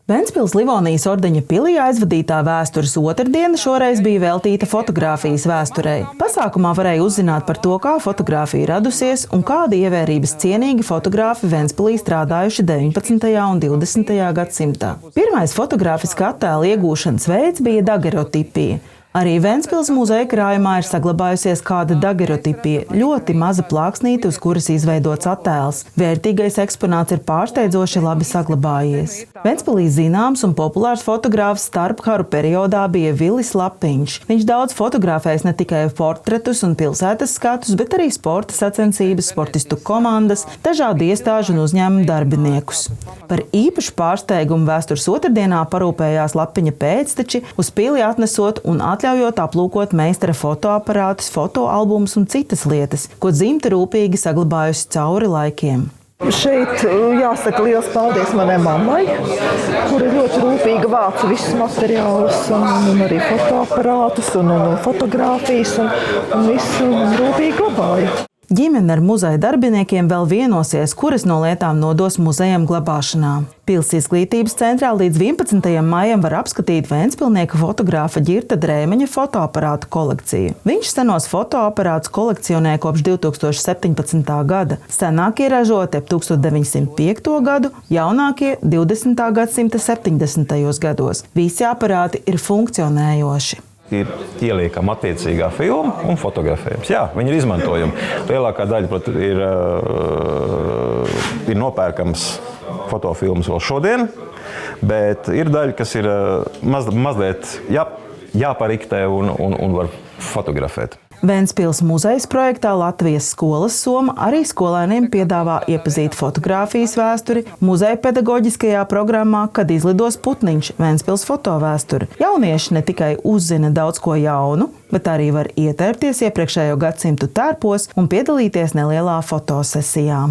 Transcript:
Ventspils Livonijas ordeņa pilī aizvadītā vēstures otrdiena šoreiz bija veltīta fotogrāfijas vēsturei. Pasākumā varēja uzzināt par to, kā fotogrāfija radusies un kādi ievērības cienīgi fotogrāfi Ventspilī strādājuši 19. un 20. gadsimtā. Pirmais fotogrāfiska attēla iegūšanas veids bija dagerotipija. Arī Ventspils muzeja krājumā ir saglabājusies kāda dagerotipija, ļoti maza plāksnīte, uz kuras izveidots attēls. Vērtīgais eksponāts ir pārsteidzoši labi saglabājies. Ventspilī zināms un populārs fotogrāfs starpkaru periodā bija Vilis Lapiņš. Viņš daudz fotografējis ne tikai portretus un pilsētas skatus, bet arī sporta sacensības, sportistu komandas, dažādu iestāžu un uzņēmumu darbiniekus. Par īpašu pārsteigumu vēstures otrdienā parūpējās Lapiņa pēcteči, uz pili atnesot un atļaujot aplūkot meistara fotoaparātus, fotoalbumus un citas lietas, ko dzimte rūpīgi saglabājusi cauri laikiem. Šeit jāsaka liels paldies manai mammai, kura ļoti rūpīgi vāca visus materiālus un arī fotoaparātus un fotogrāfijas un visu rūpīgi glabāja. Ģimene ar muzeja darbiniekiem vēl vienosies, kuras no lietām nodos muzejam glabāšanā. Pils izglītības centrā līdz 11. maijam var apskatīt ventspilnieka fotogrāfa Ģirta Drēmeņa fotoaparātu kolekciju. Viņš senos fotoaparātus kolekcionē kopš 2017. gada. Senākie ražoti ap 1905. gadu, jaunākie 20. gadsimta 70. gados. Visi aparāti ir funkcionējoši. Ir ieliekama attiecīgā filma un fotografējums. Jā, viņi ir izmantojami. Lielākā daļa, protams, ir nopērkams fotofilmas vēl šodien, bet ir daļa, kas ir mazliet jāpariktē un var fotografēt. Ventspils muzejas projektā Latvijas skolas soma arī skolēniem piedāvā iepazīt fotogrāfijas vēsturi muzeja pedagoģiskajā programmā, kad izlidos Putniņš Ventspils fotovēsturi. Jaunieši ne tikai uzzina daudz ko jaunu, bet arī var ietērpties iepriekšējo gadsimtu tērpos un piedalīties nelielā fotosesijā.